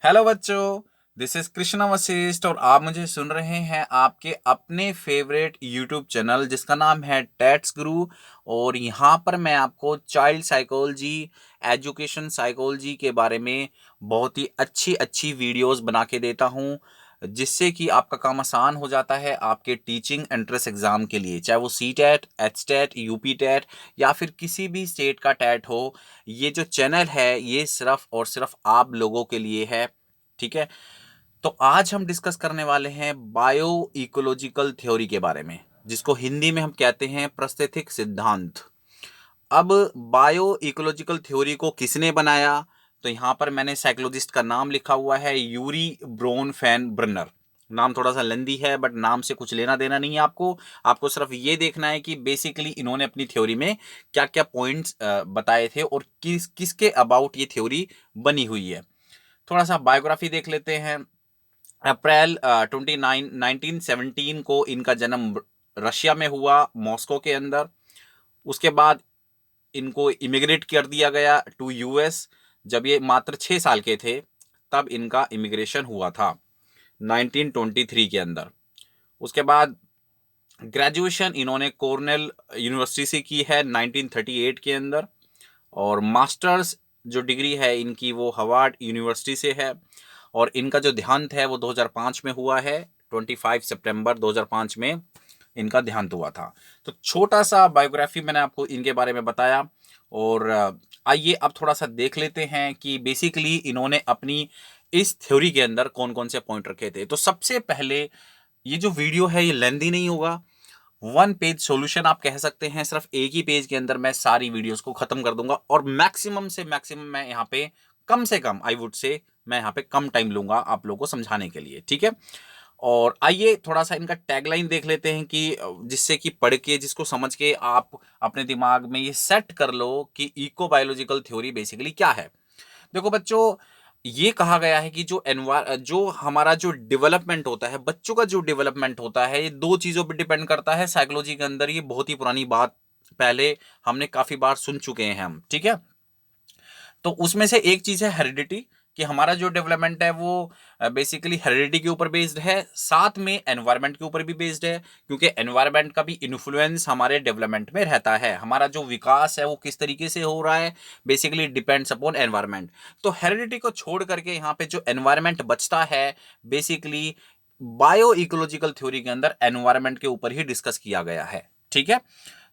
Hello बच्चों, this is Krishna Vashishtha और आप मुझे सुन रहे हैं आपके अपने फेवरेट यूट्यूब चैनल जिसका नाम है टैट्स गुरु। और यहाँ पर मैं आपको चाइल्ड साइकोलॉजी, एजुकेशन साइकोलॉजी के बारे में बहुत ही अच्छी अच्छी वीडियोस बना के देता हूँ, जिससे कि आपका काम आसान हो जाता है आपके टीचिंग एंट्रेंस एग्जाम के लिए, चाहे वो C TET, H TET, UP TET या फिर किसी भी स्टेट का टैट हो। ये जो चैनल है ये सिर्फ और सिर्फ आप लोगों के लिए है। ठीक है, तो आज हम डिस्कस करने वाले हैं बायो इकोलॉजिकल थ्योरी के बारे में, जिसको हिंदी में हम कहते हैं पारिस्थितिक सिद्धांत। अब बायो इकोलॉजिकल थ्योरी को किसने बनाया? तो यहां पर मैंने साइकोलॉजिस्ट का नाम लिखा हुआ है, यूरी ब्रोनफेन ब्रनर। नाम थोड़ा सा लेंदी है बट नाम से कुछ लेना देना नहीं है आपको। आपको सिर्फ ये देखना है कि बेसिकली इन्होंने अपनी थ्योरी में क्या क्या पॉइंट्स बताए थे और किसके अबाउट ये थ्योरी बनी हुई है। थोड़ा सा बायोग्राफी देख लेते हैं। अप्रैल 1917 को इनका जन्म रशिया में हुआ, मॉस्को के अंदर। उसके बाद इनको इमिग्रेट कर दिया गया टू यूएस। जब ये मात्र 6 साल के थे तब इनका इमिग्रेशन हुआ था 1923 के अंदर। उसके बाद ग्रेजुएशन इन्होंने कॉर्नेल यूनिवर्सिटी से की है 1938 के अंदर। और मास्टर्स जो डिग्री है इनकी वो हार्वर्ड यूनिवर्सिटी से है। और इनका जो देहांत है वो 2005 में हुआ है, 25 सितंबर 2005 में इनका देहांत हुआ था। तो छोटा सा बायोग्राफी मैंने आपको इनके बारे में बताया। और आइए अब थोड़ा सा देख लेते हैं कि बेसिकली इन्होंने अपनी इस थ्योरी के अंदर कौन कौन से पॉइंट रखे थे। तो सबसे पहले, ये जो वीडियो है ये लेंदी नहीं होगा, वन पेज सॉल्यूशन आप कह सकते हैं। सिर्फ एक ही पेज के अंदर मैं सारी वीडियोस को खत्म कर दूंगा और मैक्सिमम से मैक्सिमम मैं यहाँ पे कम से कम आई वुड से मैं यहाँ पे कम टाइम लूंगा आप लोगों को समझाने के लिए। ठीक है, और आइए थोड़ा सा इनका टैगलाइन देख लेते हैं कि जिससे कि पढ़ के, जिसको समझ के आप अपने दिमाग में ये सेट कर लो कि इको बायोलॉजिकल थ्योरी बेसिकली क्या है। देखो बच्चों, ये कहा गया है कि जो हमारा जो डेवलपमेंट होता है, बच्चों का जो डेवलपमेंट होता है, ये दो चीजों पर डिपेंड करता है साइकोलॉजी के अंदर। ये बहुत ही पुरानी बात, पहले हमने काफी बार सुन चुके हैं हम। ठीक है, तो उसमें से एक चीज है हेरिडिटी, कि हमारा जो डेवलपमेंट है वो बेसिकली हेरिडिटी के ऊपर बेस्ड है, साथ में एनवायरनमेंट के ऊपर भी बेस्ड है, क्योंकि एनवायरनमेंट का भी इन्फ्लुएंस हमारे डेवलपमेंट में रहता है। हमारा जो विकास है वो किस तरीके से हो रहा है बेसिकली डिपेंड्स अपॉन एनवायरनमेंट। तो हेरिडिटी को छोड़ करके यहाँ पे जो एनवायरनमेंट बचता है, बेसिकली बायो इकोलॉजिकल थ्योरी के अंदर एनवायरनमेंट के ऊपर ही डिस्कस किया गया है। ठीक है,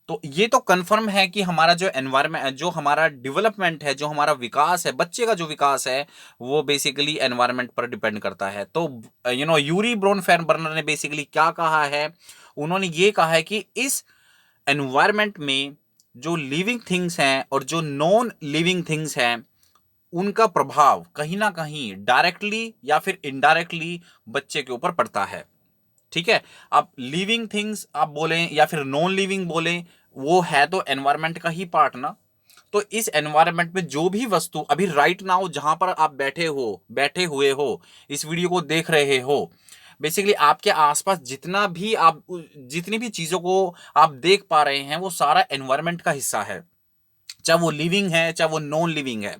तो ये तो कंफर्म है कि हमारा जो एनवायरमेंट, जो हमारा डेवलपमेंट है, जो हमारा विकास है, बच्चे का जो विकास है, वो बेसिकली एनवायरमेंट पर डिपेंड करता है। तो यूरी ब्रोनफेन बर्नर ने बेसिकली क्या कहा है, उन्होंने ये कहा है कि इस एनवायरमेंट में जो लिविंग थिंग्स हैं और जो नॉन लिविंग थिंग्स हैं, उनका प्रभाव कहीं ना कहीं डायरेक्टली या फिर इनडायरेक्टली बच्चे के ऊपर पड़ता है। ठीक है, आप लिविंग थिंग्स आप बोलें या फिर नॉन लिविंग बोलें, वो है तो एनवायरनमेंट का ही पार्ट ना। तो इस एनवायरनमेंट में जो भी वस्तु अभी राइट नाउ जहां पर आप बैठे हुए हो, इस वीडियो को देख रहे हो, बेसिकली आपके आसपास जितनी भी चीजों को आप देख पा रहे हैं वो सारा एनवायरनमेंट का हिस्सा है, चाहे वो लिविंग है चाहे वो नॉन लिविंग है।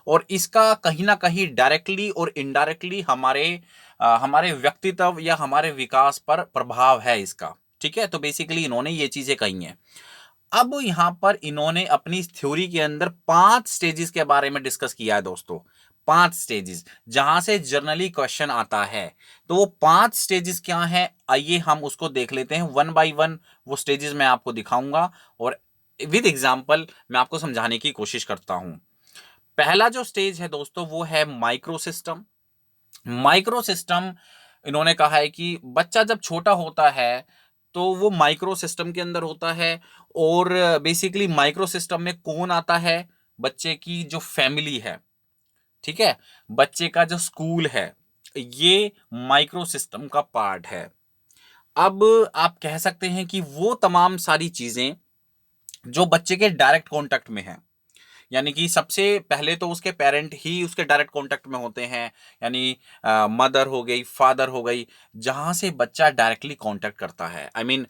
और इसका कहीं ना कहीं डायरेक्टली और इनडायरेक्टली हमारे व्यक्तित्व या हमारे विकास पर प्रभाव है इसका। ठीक है, तो बेसिकली इन्होंने ये चीजें कही हैं। अब यहां पर इन्होंने अपनी थ्योरी के अंदर 5 स्टेजेस के बारे में डिस्कस किया है दोस्तों। 5 स्टेजेस जहां से जर्नली क्वेश्चन आता है। तो वो 5 स्टेजेस क्या हैं, आइए हम उसको देख लेते हैं वन बाय वन। वो स्टेजेस मैं आपको दिखाऊंगा और विद एग्जांपल मैं आपको समझाने की कोशिश करता हूं। पहला जो स्टेज है दोस्तों वो है माइक्रो सिस्टम। माइक्रो सिस्टम, इन्होंने कहा है कि बच्चा जब छोटा होता है तो वो माइक्रो सिस्टम के अंदर होता है। और बेसिकली माइक्रो सिस्टम में कौन आता है, बच्चे की जो फैमिली है, ठीक है, बच्चे का जो स्कूल है, ये माइक्रो सिस्टम का पार्ट है। अब आप कह सकते हैं कि वो तमाम सारी चीजें जो बच्चे के डायरेक्ट कांटेक्ट में है, यानी कि सबसे पहले तो उसके पेरेंट ही उसके डायरेक्ट कांटेक्ट में होते हैं, यानी मदर हो गई, फादर हो गई, जहां से बच्चा डायरेक्टली कांटेक्ट करता है। आई मीन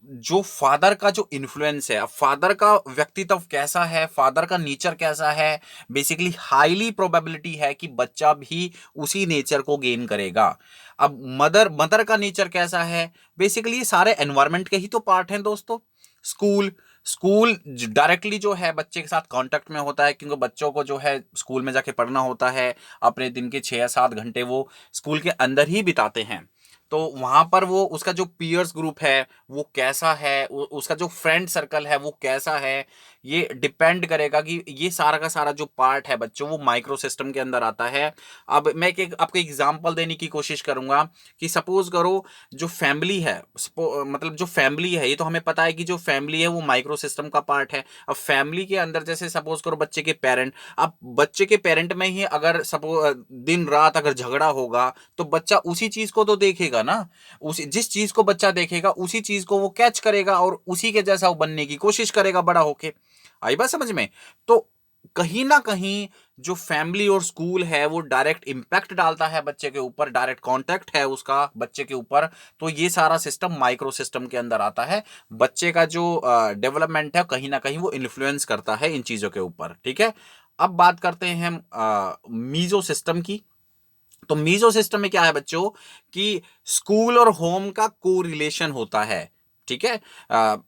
जो फादर का जो इन्फ्लुएंस है, फादर का व्यक्तित्व कैसा है, फादर का नेचर कैसा है, बेसिकली हाईली प्रोबेबिलिटी है कि बच्चा भी उसी नेचर को गेन करेगा। अब मदर मदर का नेचर कैसा है, बेसिकली ये सारे एनवायरनमेंट के ही तो पार्ट हैं दोस्तों। स्कूल स्कूल डायरेक्टली जो है बच्चे के साथ कांटेक्ट में होता है, क्योंकि बच्चों को जो है स्कूल में जाके पढ़ना होता है, अपने दिन के 6 या 7 घंटे वो स्कूल के अंदर ही बिताते हैं। तो वहां पर वो उसका जो पीयर्स ग्रुप है वो कैसा है, उसका जो फ्रेंड सर्कल है वो कैसा है, ये डिपेंड करेगा कि ये सारा का सारा जो पार्ट है बच्चों, वो माइक्रो सिस्टम के अंदर आता है। अब मैं आपको एग्जांपल देने की कोशिश करूंगा कि सपोज करो जो फैमिली है, मतलब जो फैमिली है, ये तो हमें पता है कि जो फैमिली है वो माइक्रो सिस्टम का पार्ट है। अब फैमिली के अंदर जैसे सपोज करो बच्चे के पेरेंट, अब बच्चे के पेरेंट में ही अगर सपोज दिन रात अगर झगड़ा होगा तो बच्चा उसी चीज को तो देखेगा ना, उसी जिस चीज को बच्चा देखेगा उसी चीज को वो कैच करेगा और उसी के जैसा वो बनने की कोशिश करेगा बड़ा होके। आई बात समझ में? तो कहीं ना कहीं जो फैमिली और स्कूल है वो डायरेक्ट इंपैक्ट डालता है बच्चे के ऊपर, डायरेक्ट कांटेक्ट है उसका बच्चे के ऊपर। तो ये सारा सिस्टम माइक्रो सिस्टम के अंदर आता है। बच्चे का जो डेवलपमेंट है कहीं ना कहीं वो इन्फ्लुएंस करता है इन चीजों के ऊपर। ठीक है, अब बात करते हैं हम मीजो सिस्टम की। तो मीजो सिस्टम में क्या है बच्चों कि स्कूल और होम का को रिलेशन होता है। ठीक है,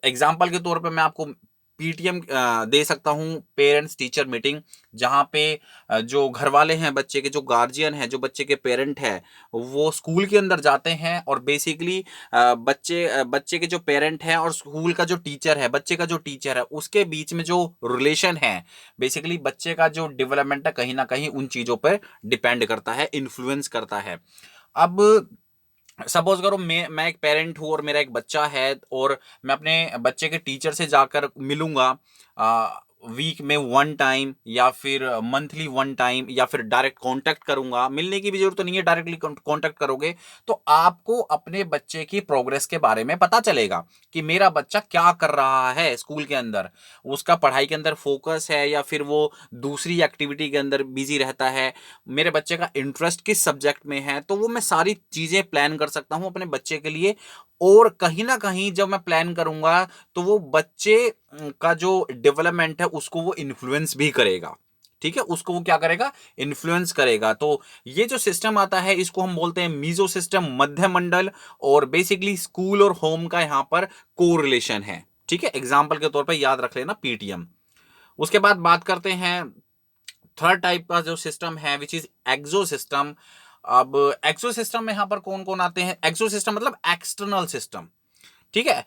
एग्जाम्पल के तौर पे मैं आपको पीटीएम दे सकता हूं, पेरेंट्स टीचर मीटिंग, जहां पे जो घर वाले हैं बच्चे के, जो गार्जियन हैं, जो बच्चे के पेरेंट हैं, वो स्कूल के अंदर जाते हैं और बेसिकली बच्चे के जो पेरेंट हैं और स्कूल का जो टीचर है, बच्चे का जो टीचर है, उसके बीच में जो रिलेशन है, बेसिकली बच्चे का जो डेवलपमेंट है कहीं ना कहीं उन चीजों पर डिपेंड करता है, इन्फ्लुएंस करता है। अब सपोज करो मैं एक पेरेंट हूं और मेरा एक बच्चा है और मैं अपने बच्चे के टीचर से जाकर मिलूंगा वीक में 1 टाइम या फिर मंथली 1 टाइम या फिर डायरेक्ट कांटेक्ट करूंगा। मिलने की भी जरूरत नहीं है, डायरेक्टली कांटेक्ट करोगे तो आपको अपने बच्चे की प्रोग्रेस के बारे में पता चलेगा कि मेरा बच्चा क्या कर रहा है स्कूल के अंदर, उसका पढ़ाई के अंदर फोकस है या फिर वो दूसरी एक्टिविटी के अंदर बिजी रहता है, मेरे बच्चे का इंटरेस्ट किस सब्जेक्ट में है। तो वो मैं सारी चीजें प्लान कर सकता हूं अपने बच्चे के लिए। और कहीं ना कहीं जब मैं प्लान करूंगा तो वो बच्चे का जो डेवलपमेंट है उसको वो इन्फ्लुएंस भी करेगा। ठीक है, उसको वो क्या करेगा, इन्फ्लुएंस करेगा। तो ये जो सिस्टम आता है इसको हम बोलते हैं मीजो सिस्टम, मध्य मंडल। और बेसिकली स्कूल और होम का यहां पर कोरिलेशन है। ठीक है, एग्जाम्पल के तौर पर याद रख लेना पीटीएम। उसके बाद बात करते हैं थर्ड टाइप का जो सिस्टम है विच इज एक्सो सिस्टम। अब एक्सो सिस्टम में यहां पर कौन कौन आते हैं? एक्सो सिस्टम मतलब एक्सटर्नल सिस्टम। ठीक है,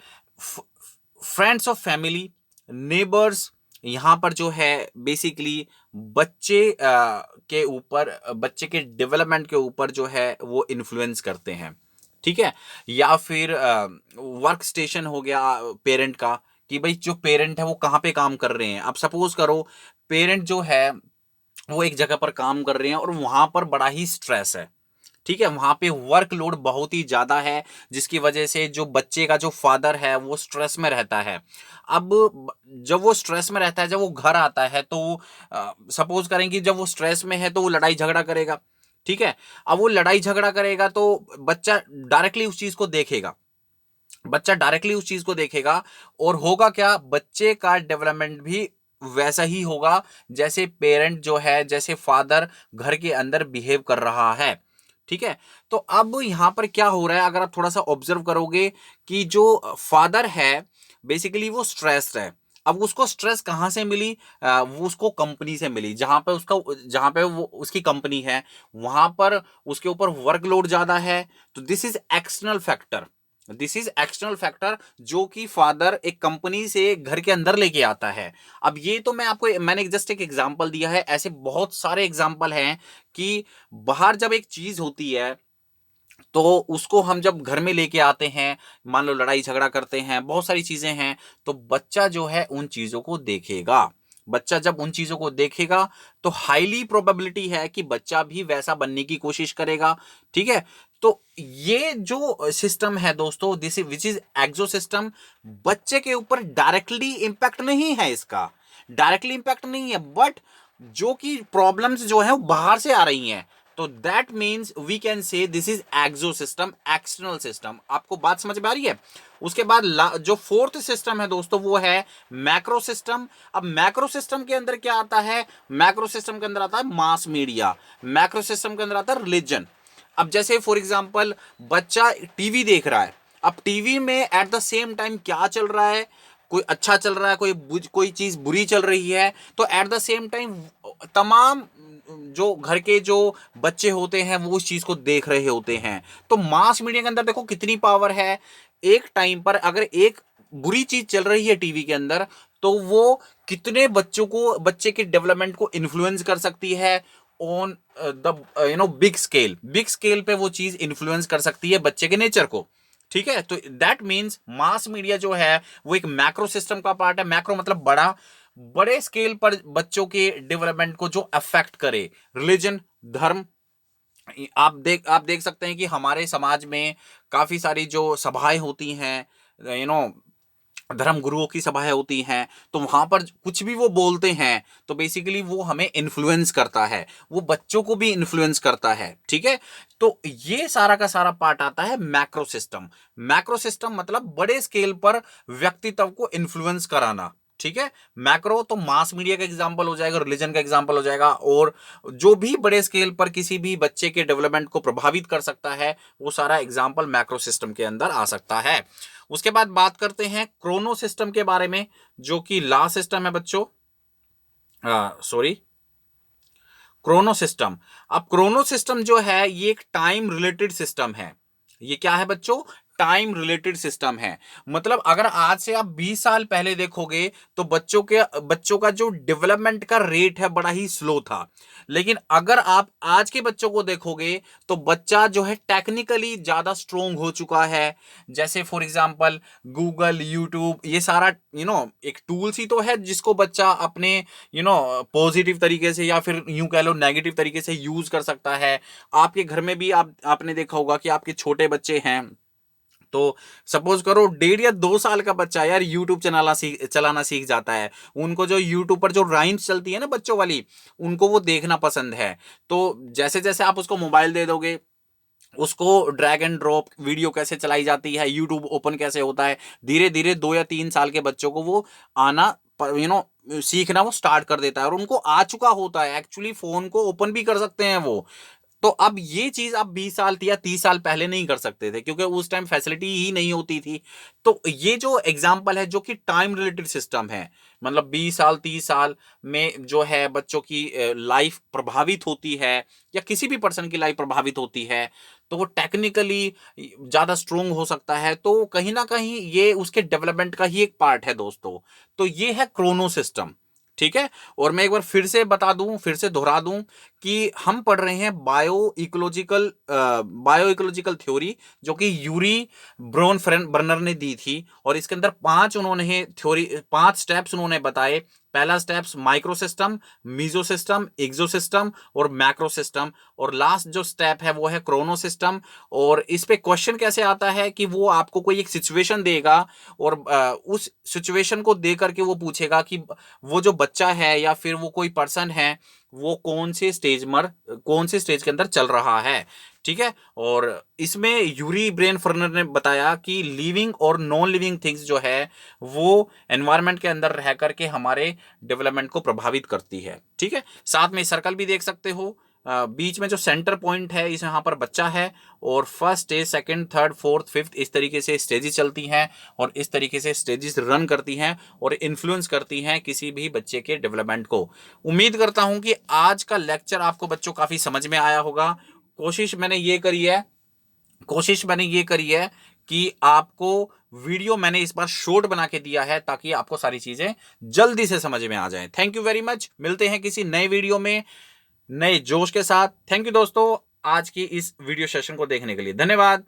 फ्रेंड्स ऑफ फैमिली, नेबर्स, यहां पर जो है बेसिकली बच्चे के ऊपर, बच्चे के डेवलपमेंट के ऊपर जो है वो इन्फ्लुएंस करते हैं। ठीक है, या फिर वर्क स्टेशन हो गया पेरेंट का, कि भाई जो पेरेंट है वो कहाँ पे काम कर रहे हैं। अब सपोज करो पेरेंट जो है वो एक जगह पर काम कर रहे हैं और वहां पर बड़ा ही स्ट्रेस है। ठीक है, वहां पे वर्कलोड बहुत ही ज्यादा है, जिसकी वजह से जो बच्चे का जो फादर है वो स्ट्रेस में रहता है। अब जब वो स्ट्रेस में रहता है, जब वो घर आता है तो सपोज करें कि जब वो स्ट्रेस में है तो वो लड़ाई झगड़ा करेगा। ठीक है, अब वो लड़ाई झगड़ा करेगा तो बच्चा डायरेक्टली उस चीज को देखेगा, बच्चा डायरेक्टली उस चीज को देखेगा। और होगा क्या, बच्चे का डेवलपमेंट भी वैसा ही होगा जैसे पेरेंट जो है, जैसे फादर घर के अंदर बिहेव कर रहा है। ठीक है, तो अब यहां पर क्या हो रहा है, अगर आप थोड़ा सा ऑब्जर्व करोगे कि जो फादर है बेसिकली वो स्ट्रेस्ड है। अब उसको स्ट्रेस कहां से मिली? वो उसको कंपनी से मिली, जहां पे वो उसकी कंपनी है, वहां पर उसके ऊपर वर्कलोड ज्यादा है। तो this is external factor, this is external factor जो कि फादर एक कंपनी से घर के अंदर लेके आता है। अब ये तो मैंने जस्ट एक एग्जांपल दिया है, ऐसे बहुत सारे एग्जांपल हैं कि बाहर जब एक चीज होती है तो उसको हम जब घर में लेके आते हैं, मान लो लड़ाई झगड़ा करते हैं, बहुत सारी चीजें हैं, तो बच्चा जो है उन चीजों को देखेगा। बच्चा जब उन चीजों को देखेगा तो हाईली प्रोबेबिलिटी है कि बच्चा भी वैसा बनने की कोशिश करेगा। ठीक है, तो ये जो सिस्टम है दोस्तों, this which is exosystem, बच्चे के ऊपर डायरेक्टली इंपैक्ट नहीं है इसका, डायरेक्टली इंपैक्ट नहीं है, बट जो कि प्रॉब्लम्स जो है वो बाहर से आ रही हैं, तो that means we can say this is exosystem, external system. आपको बात समझ में आ रही है? उसके बाद जो फोर्थ सिस्टम है दोस्तों वो है मैक्रो सिस्टम। अब मैक्रो सिस्टम के अंदर क्या आता है? मैक्रो सिस्टम के अंदर आता है मास मीडिया, मैक्रो सिस्टम के अंदर आता है रिलीजन। अब जैसे फॉर एग्जांपल बच्चा टीवी देख रहा है, अब टीवी में एट द सेम टाइम क्या चल रहा है, कोई अच्छा चल रहा है, कोई चीज बुरी चल रही है, तो एट द सेम टाइम तमाम जो घर के जो बच्चे होते हैं वो उस चीज को देख रहे होते हैं। तो मास मीडिया के अंदर देखो कितनी पावर है। एक टाइम पर अगर एक बुरी चीज चल रही है टीवी के अंदर, तो वो कितने बच्चों को, बच्चे के डेवलपमेंट को इन्फ्लुएंस कर सकती है ऑन द बिग स्केल पे वो चीज इन्फ्लुएंस कर सकती है बच्चे के नेचर को। ठीक है, तो दैट मीन्स मास मीडिया जो है वो एक मैक्रो सिस्टम का पार्ट है। मैक्रो मतलब बड़ा, बड़े स्केल पर बच्चों के डेवलपमेंट को जो अफेक्ट करे। रिलीजन, धर्म, आप देख सकते हैं कि हमारे समाज में काफी सारी जो सभाएं होती हैं, यू नो धर्म गुरुओं की सभाएं होती हैं, तो वहां पर कुछ भी वो बोलते हैं तो बेसिकली वो हमें इन्फ्लुएंस करता है, वो बच्चों को भी इन्फ्लुएंस करता है। ठीक है, तो ये सारा का सारा पार्ट आता है मैक्रो सिस्टम। मैक्रो सिस्टम मतलब बड़े स्केल पर व्यक्तित्व को इन्फ्लुएंस कराना। ठीक है, मैक्रो तो मास मीडिया का एग्जांपल हो जाएगा, रिलीजन का एग्जांपल हो जाएगा, और जो भी बड़े स्केल पर किसी भी बच्चे के डेवलपमेंट को प्रभावित कर सकता है वो सारा एग्जांपल मैक्रो सिस्टम के अंदर आ सकता है। उसके बाद बात करते हैं क्रोनो सिस्टम के बारे में, जो कि ला सिस्टम है बच्चों, सॉरी, क्रोनो सिस्टम। अब क्रोनो सिस्टम जो है ये एक टाइम रिलेटेड सिस्टम है। ये क्या है बच्चों? टाइम रिलेटेड सिस्टम है। मतलब अगर आज से आप 20 साल पहले देखोगे तो बच्चों का जो डेवलपमेंट का रेट है बड़ा ही स्लो था। लेकिन अगर आप आज के बच्चों को देखोगे तो बच्चा जो है टेक्निकली ज्यादा स्ट्रोंग हो चुका है। जैसे फॉर एग्जांपल गूगल, यूट्यूब, ये सारा एक टूल्स ही तो है जिसको बच्चा अपने पॉजिटिव तरीके से या फिर यूं कह लो नेगेटिव तरीके से यूज कर सकता है। आपके घर में भी आपने देखा होगा कि आपके छोटे बच्चे हैं, तो सपोज करो 1.5 या 2 साल का बच्चा यार यूट्यूब चलाना सीख जाता है। उनको जो यूट्यूब पर जो राइम्स चलती है ना बच्चों वाली, उनको वो देखना पसंद है। तो जैसे जैसे आप उसको मोबाइल दे दोगे, उसको ड्रैग एंड ड्रॉप वीडियो कैसे चलाई जाती है, यूट्यूब ओपन कैसे होता है, धीरे धीरे 2 या 3 साल के बच्चों को वो आना सीखना वो स्टार्ट कर देता है, और उनको आ चुका होता है, एक्चुअली फोन को ओपन भी कर सकते हैं वो। तो अब ये चीज आप 20 साल या 30 साल पहले नहीं कर सकते थे क्योंकि उस टाइम फैसिलिटी ही नहीं होती थी। तो ये जो एग्जांपल है जो कि टाइम रिलेटेड सिस्टम है, मतलब 20 साल 30 साल में जो है बच्चों की लाइफ प्रभावित होती है या किसी भी पर्सन की लाइफ प्रभावित होती है, तो वो टेक्निकली ज्यादा स्ट्रोंग हो सकता है। तो कहीं ना कहीं ये उसके डेवलपमेंट का ही एक पार्ट है दोस्तों। तो ये है क्रोनो सिस्टम। ठीक है, और मैं एक बार फिर से बता दूं, फिर से दोहरा दूं कि हम पढ़ रहे हैं बायो इकोलॉजिकल थ्योरी, जो कि यूरी ब्रोन बर्नर ने दी थी। और इसके अंदर 5 स्टेप्स उन्होंने बताए। पहला steps micro system, meso system, exo system और मैक्रो सिस्टम, और लास्ट जो स्टेप है वो है क्रोनो सिस्टम। और इस पे क्वेश्चन कैसे आता है कि वो आपको कोई एक सिचुएशन देगा, और उस सिचुएशन को दे करके वो पूछेगा कि वो जो बच्चा है या फिर वो कोई पर्सन है वो कौन से स्टेज के अंदर चल रहा है। ठीक है, और इसमें यूरी ब्रेन फर्नर ने बताया कि लिविंग और नॉन लिविंग थिंग्स जो है वो एनवायरनमेंट के अंदर रह करके हमारे डेवलपमेंट को प्रभावित करती है। ठीक है, साथ में सर्कल भी देख सकते हो। बीच में जो सेंटर पॉइंट है इस यहाँ पर बच्चा है, और first stage, second, third, fourth, fifth, इस तरीके से स्टेजेस चलती हैं, और इस तरीके से स्टेजेस रन करती हैं और इन्फ्लुएंस करती हैं किसी भी बच्चे के डेवलपमेंट को। उम्मीद करता हूं कि आज का लेक्चर आपको बच्चों काफी समझ में आया होगा। कोशिश मैंने ये करी है कि आपको वीडियो मैंने इस बार शॉर्ट बना के दिया है ताकि आपको सारी चीजें जल्दी से समझ में आ जाएं। Thank you very much. मिलते हैं किसी नए वीडियो में नए जोश के साथ। थैंक यू दोस्तों आज की इस वीडियो सेशन को देखने के लिए। धन्यवाद।